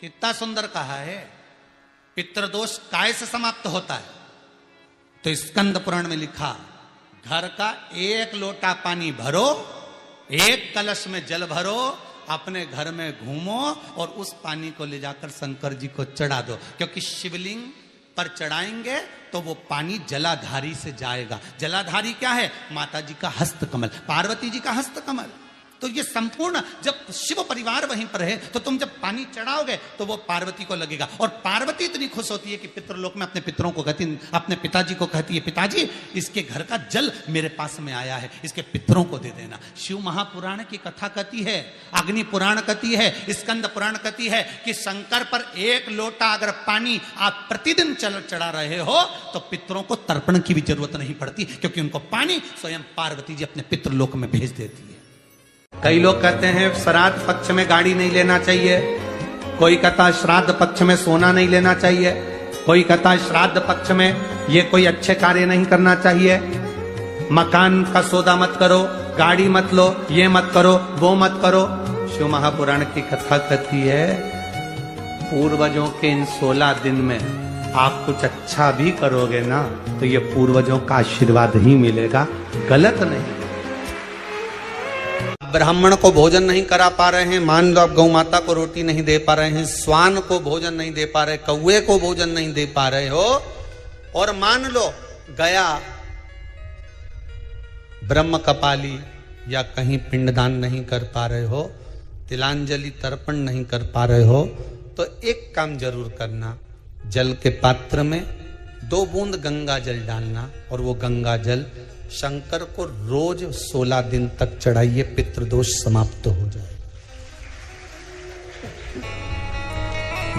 कितना सुंदर कहा है, पितृदोष काय से समाप्त होता है? तो स्कंद पुराण में लिखा, घर का एक लोटा पानी भरो, एक कलश में जल भरो, अपने घर में घूमो और उस पानी को ले जाकर शंकर जी को चढ़ा दो, क्योंकि शिवलिंग पर चढ़ाएंगे तो वो पानी जलाधारी से जाएगा। जलाधारी क्या है? माता जी का हस्तकमल, पार्वती जी का हस्तकमल। तो ये संपूर्ण, जब शिव परिवार वहीं पर है तो तुम जब पानी चढ़ाओगे तो वो पार्वती को लगेगा। और पार्वती इतनी खुश होती है कि पितृलोक में अपने पितरों को कहती, अपने पिताजी को कहती है, पिताजी इसके घर का जल मेरे पास में आया है, इसके पितरों को दे देना। शिव महापुराण की कथा कहती है, अग्नि पुराण कहती है, स्कंद पुराण कहती है कि शंकर पर एक लोटा अगर पानी आप प्रतिदिन चढ़ा रहे हो तो पितरों को तर्पण की भी जरूरत नहीं पड़ती, क्योंकि उनको पानी स्वयं पार्वती जी अपने पितृलोक में भेज देती है। कई लोग कहते हैं श्राद्ध पक्ष में गाड़ी नहीं लेना चाहिए, कोई कहता है श्राद्ध पक्ष में सोना नहीं लेना चाहिए, कोई कहता है श्राद्ध पक्ष में ये कोई अच्छे कार्य नहीं करना चाहिए, मकान का सौदा मत करो, गाड़ी मत लो, ये मत करो, वो मत करो। शिव महापुराण की कथा कहती है, पूर्वजों के इन 16 दिन में आप कुछ अच्छा भी करोगे ना तो ये पूर्वजों का आशीर्वाद ही मिलेगा, गलत नहीं। ब्राह्मण को भोजन नहीं करा पा रहे हैं, मान लो आप गौ माता को रोटी नहीं दे पा रहे हैं, स्वान को भोजन नहीं दे पा रहे, कौवे को भोजन नहीं दे पा रहे हो, और मान लो गया ब्रह्म कपाली या कहीं पिंडदान नहीं कर पा रहे हो, तिलांजलि तर्पण नहीं कर पा रहे हो, तो एक काम जरूर करना, जल के पात्र में 2 बूंद गंगा जल डालना और वो गंगा जल शंकर को रोज 16 दिन तक चढ़ाइए, पितृदोष समाप्त हो जाए।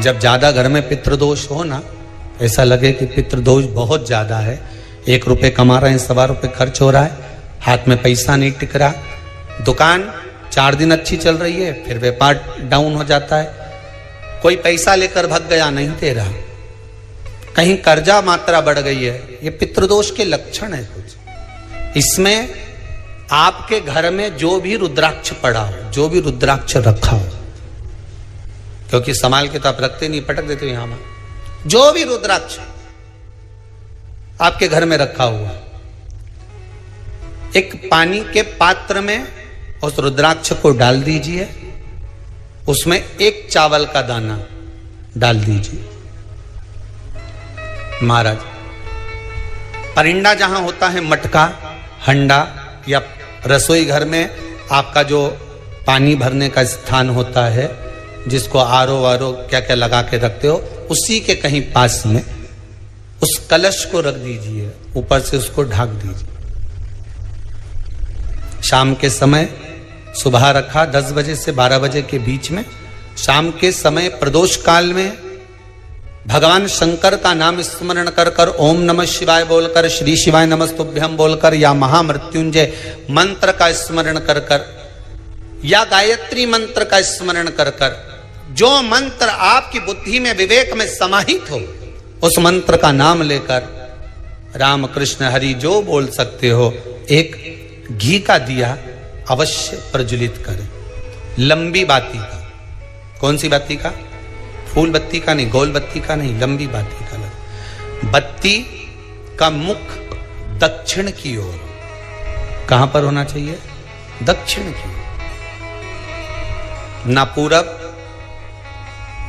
जब ज्यादा घर में पितृदोष हो ना, ऐसा लगे कि पितृदोष बहुत ज्यादा है, 1 रुपए कमा रहे हैं, 1.25 रुपए खर्च हो रहा है, हाथ में पैसा नहीं टिक रहा, दुकान 4 दिन अच्छी चल रही है, फिर व्यापार डाउन हो जाता है, कोई पैसा लेकर भाग गया, नहीं दे रहा, कहीं कर्जा मात्रा बढ़ गई है, ये पितृदोष के लक्षण है कुछ। इसमें आपके घर में जो भी रुद्राक्ष पड़ा हो, जो भी रुद्राक्ष रखा हो, क्योंकि संभाल के तो आप रखते नहीं, पटक देते हो यहां में, जो भी रुद्राक्ष आपके घर में रखा हुआ, एक पानी के पात्र में उस रुद्राक्ष को डाल दीजिए, उसमें 1 चावल का दाना डाल दीजिए। महाराज, परिंदा जहां होता है, मटका, हंडा या रसोई घर में आपका जो पानी भरने का स्थान होता है, जिसको आरो वारो क्या क्या लगा के रखते हो, उसी के कहीं पास में उस कलश को रख दीजिए, ऊपर से उसको ढक दीजिए। शाम के समय, सुबह रखा 10 बजे से 12 बजे के बीच में, शाम के समय प्रदोष काल में भगवान शंकर का नाम स्मरण कर कर, ओम नमः शिवाय बोलकर, श्री शिवाय नमस्तुभ्यम बोलकर, या महामृत्युंजय मंत्र का स्मरण कर कर, या गायत्री मंत्र का स्मरण कर कर, जो मंत्र आपकी बुद्धि में, विवेक में समाहित हो, उस मंत्र का नाम लेकर राम कृष्ण हरि जो बोल सकते हो, एक घी का दिया अवश्य प्रज्वलित करें, लंबी बाती का। कौन सी बाती का? फूल बत्ती का नहीं, गोल बत्ती का नहीं, लंबी बाती का लगा। बत्ती का मुख दक्षिण की ओर, कहां पर होना चाहिए? दक्षिण की ओर, ना पूरब,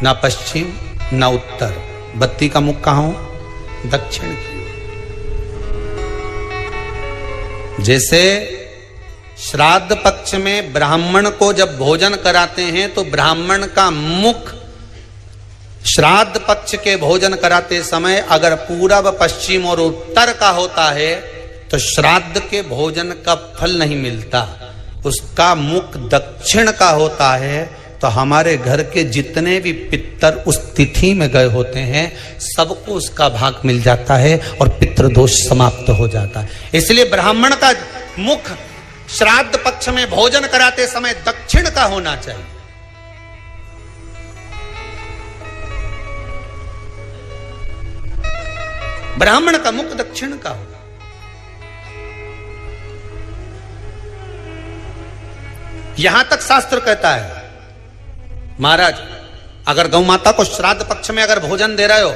ना पश्चिम, ना उत्तर, बत्ती का मुख कहां हो? दक्षिण की ओर। जैसे श्राद्ध पक्ष में ब्राह्मण को जब भोजन कराते हैं तो ब्राह्मण का मुख श्राद्ध पक्ष के भोजन कराते समय अगर पूरब, पश्चिम और उत्तर का होता है तो श्राद्ध के भोजन का फल नहीं मिलता, उसका मुख दक्षिण का होता है तो हमारे घर के जितने भी पितर उस तिथि में गए होते हैं सबको उसका भाग मिल जाता है और पितृदोष समाप्त हो जाता है। इसलिए ब्राह्मण का मुख श्राद्ध पक्ष में भोजन कराते समय दक्षिण का होना चाहिए। ब्राह्मण का मुख दक्षिण का हो। यहां तक शास्त्र कहता है, महाराज अगर गौ माता को श्राद्ध पक्ष में अगर भोजन दे रहे हो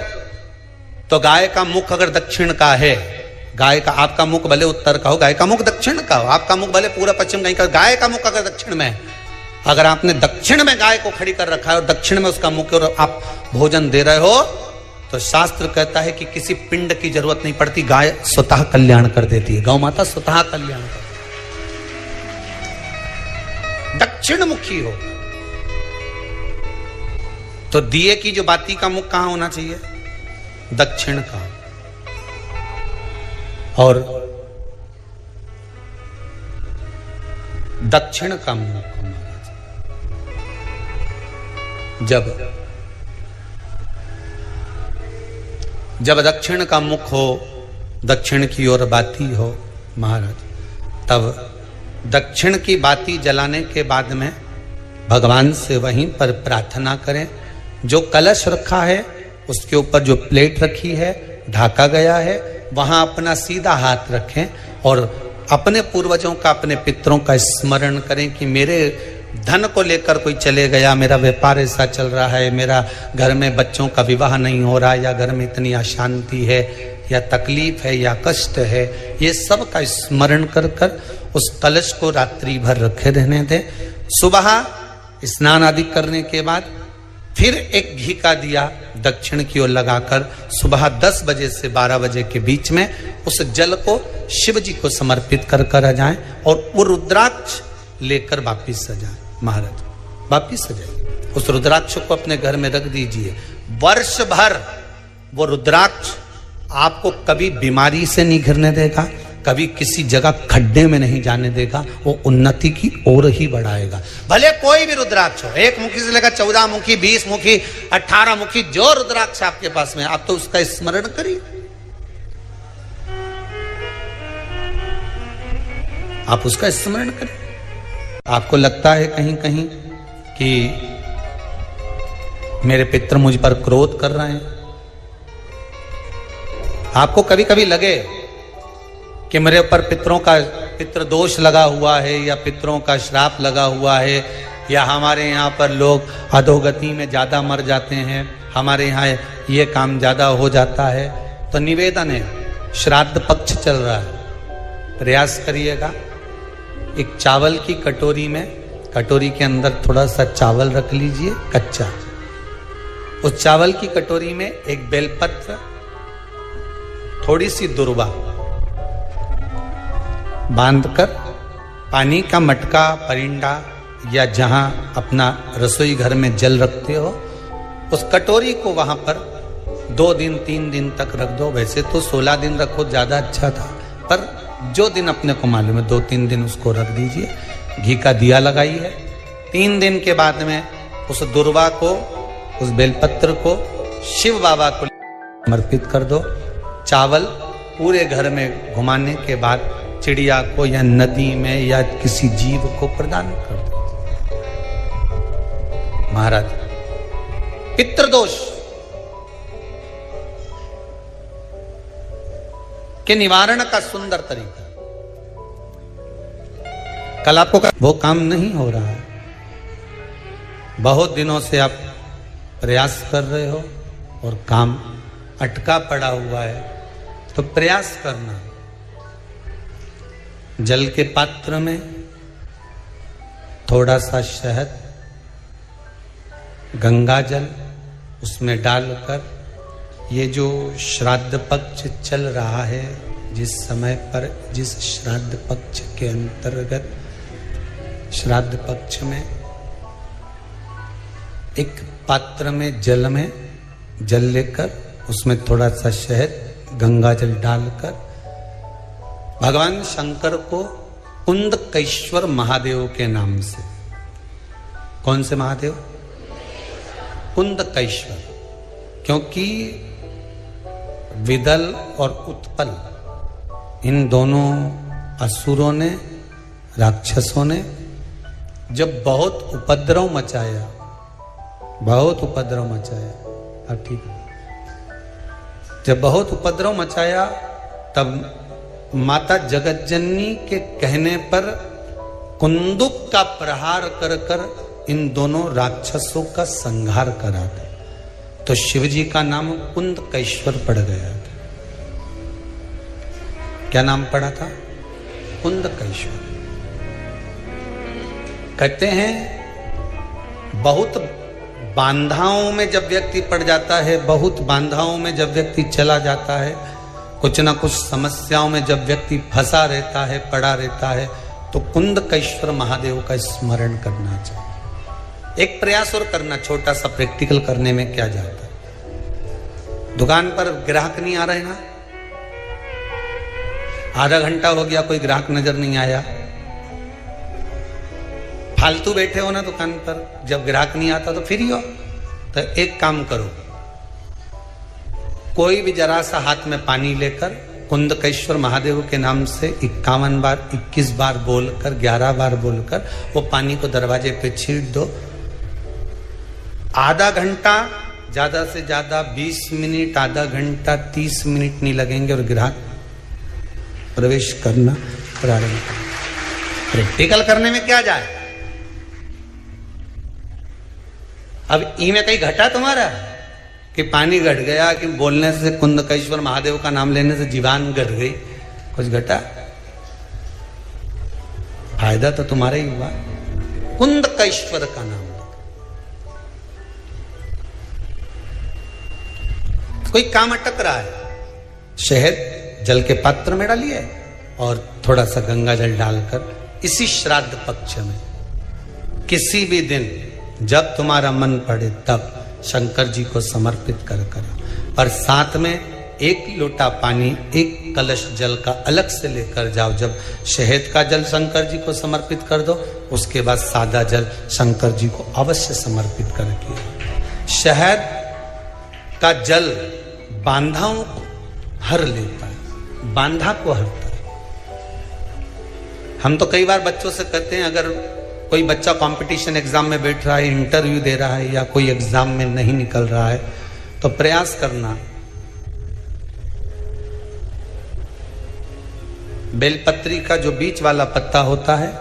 तो गाय का मुख अगर दक्षिण का है, गाय का, आपका मुख भले उत्तर का हो, गाय का मुख दक्षिण का हो, आपका मुख भले पूरा पश्चिम कहीं का, गाय का मुख अगर दक्षिण में है, अगर आपने दक्षिण में गाय को खड़ी कर रखा है और दक्षिण में उसका मुख और आप भोजन दे रहे हो, तो शास्त्र कहता है कि किसी पिंड की जरूरत नहीं पड़ती, गाय स्वतः कल्याण कर देती है, गौ माता स्वतः कल्याण कर, दक्षिण मुखी हो। तो दिए की जो बाती का मुख कहां होना चाहिए? दक्षिण का। और दक्षिण का मुख हमारा जब दक्षिण का मुख हो, दक्षिण की ओर बाती हो महाराज, तब दक्षिण की बाती जलाने के बाद में भगवान से वहीं पर प्रार्थना करें। जो कलश रखा है उसके ऊपर जो प्लेट रखी है, ढाका गया है, वहां अपना सीधा हाथ रखें और अपने पूर्वजों का, अपने पितरों का स्मरण करें कि मेरे धन को लेकर कोई चले गया, मेरा व्यापार ऐसा चल रहा है, मेरा घर में बच्चों का विवाह नहीं हो रहा, या घर में इतनी अशांति है, या तकलीफ है, या कष्ट है, ये सब का स्मरण कर कर उस कलश को रात्रि भर रखे रहने दें। सुबह स्नान आदि करने के बाद फिर एक घी का दिया दक्षिण की ओर लगाकर सुबह 10 बजे से 12 बजे के बीच में उस जल को शिव जी को समर्पित कर कर आ जाएं और वो रुद्राक्ष लेकर वापिस आ जाएं। महाराज वापिस आ जाए, उस रुद्राक्ष को अपने घर में रख दीजिए। वर्ष भर वो रुद्राक्ष आपको कभी बीमारी से नहीं घिरने देगा, कभी किसी जगह खड्डे में नहीं जाने देगा, वो उन्नति की ओर ही बढ़ाएगा। भले कोई भी रुद्राक्ष हो, 1 मुखी से लेकर 14 मुखी, 20 मुखी, 18 मुखी, जो रुद्राक्ष आपके पास में, आप तो उसका स्मरण करिए, आप उसका स्मरण करिए। आपको लगता है कहीं कहीं कि मेरे पितर मुझ पर क्रोध कर रहे हैं, आपको कभी कभी लगे कि मेरे ऊपर पितरों का पितृ दोष लगा हुआ है, या पितरों का श्राप लगा हुआ है, या हमारे यहाँ पर लोग अधोगति में ज़्यादा मर जाते हैं, हमारे यहाँ ये काम ज़्यादा हो जाता है, तो निवेदन है, श्राद्ध पक्ष चल रहा है, प्रयास करिएगा। एक चावल की कटोरी में, कटोरी के अंदर थोड़ा सा चावल रख लीजिए कच्चा, उस चावल की कटोरी में एक बेलपत्र, थोड़ी सी दुर्वा बांधकर पानी का मटका, परिंडा, या जहां अपना रसोई घर में जल रखते हो, उस कटोरी को वहां पर 2 दिन 3 दिन तक रख दो। वैसे तो 16 दिन रखो ज्यादा अच्छा था, पर जो दिन अपने को मालूम है 2-3 दिन उसको रख दीजिए। घी का दिया लगाइए। 3 दिन के बाद में उस दुर्वा को, उस बेलपत्र को शिव बाबा को समर्पित कर दो। चावल पूरे घर में घुमाने के बाद चिड़िया को या नदी में या किसी जीव को प्रदान कर दो। महाराज पितृदोष के निवारण का सुंदर तरीका। कल आपको वो काम नहीं हो रहा है, बहुत दिनों से आप प्रयास कर रहे हो और काम अटका पड़ा हुआ है, तो प्रयास करना। जल के पात्र में थोड़ा सा शहद, गंगा जल उसमें डालकर, ये जो श्राद्ध पक्ष चल रहा है, जिस समय पर, जिस श्राद्ध पक्ष के अंतर्गत, श्राद्ध पक्ष में एक पात्र में जल लेकर उसमें थोड़ा सा शहद, गंगा जल डालकर भगवान शंकर को कुंदकेश्वर महादेव के नाम से, कौन से महादेव? कुंदकेश्वर, क्योंकि विदल और उत्पल इन दोनों असुरों ने, राक्षसों ने जब बहुत उपद्रव मचाया, अब ठीक है, जब बहुत उपद्रव मचाया, तब माता जगतजननी के कहने पर कुंदुक का प्रहार कर कर इन दोनों राक्षसों का संहार करा दे। तो शिव जी का नाम कुंदकेश्वर पड़ गया था। क्या नाम पड़ा था? कुंदकेश्वर। कहते हैं बहुत बांधाओं में जब व्यक्ति पड़ जाता है, बहुत बांधाओं में जब व्यक्ति चला जाता है, कुछ ना कुछ समस्याओं में जब व्यक्ति फंसा रहता है, पड़ा रहता है, तो कुंदकेश्वर महादेव का स्मरण करना चाहिए। एक प्रयास और करना, छोटा सा प्रैक्टिकल करने में क्या जाता है। दुकान पर ग्राहक नहीं आ रहे ना, आधा घंटा हो गया कोई ग्राहक नजर नहीं आया, फालतू बैठे हो ना दुकान पर, जब ग्राहक नहीं आता तो फ्री हो, तो एक काम करो, कोई भी जरा सा हाथ में पानी लेकर कुंदकेश्वर महादेव के नाम से 51 बार 21 बार बोलकर 11 बार बोलकर वो पानी को दरवाजे पे छीट दो। आधा घंटा, ज्यादा से ज्यादा 20 मिनट, आधा घंटा 30 मिनट नहीं लगेंगे और ग्राहक प्रवेश करना प्रारंभ करें। प्रैक्टिकल करने में क्या जाए। अब ई में कहीं घटा तुम्हारा कि पानी घट गया, कि बोलने से कुंदकेश्वर महादेव का नाम लेने से जीवान घट गई, कुछ घटा? फायदा तो तुम्हारा ही हुआ। कुंदकेश्वर का नाम, कोई काम अटक रहा है, शहद जल के पात्र में डालिए और थोड़ा सा गंगा जल डालकर इसी श्राद्ध पक्ष में किसी भी दिन जब तुम्हारा मन पड़े तब शंकर जी को समर्पित कर करो। और साथ में 1 लोटा पानी, 1 कलश जल का अलग से लेकर जाओ। जब शहद का जल शंकर जी को समर्पित कर दो, उसके बाद सादा जल शंकर जी को अवश्य समर्पित करके। शहद का जल बांधाओं को हर लेता है, बांधा को हरता है। हम तो कई बार बच्चों से कहते हैं, अगर कोई बच्चा कंपटीशन एग्जाम में बैठ रहा है, इंटरव्यू दे रहा है, या कोई एग्जाम में नहीं निकल रहा है, तो प्रयास करना बेलपत्री का जो बीच वाला पत्ता होता है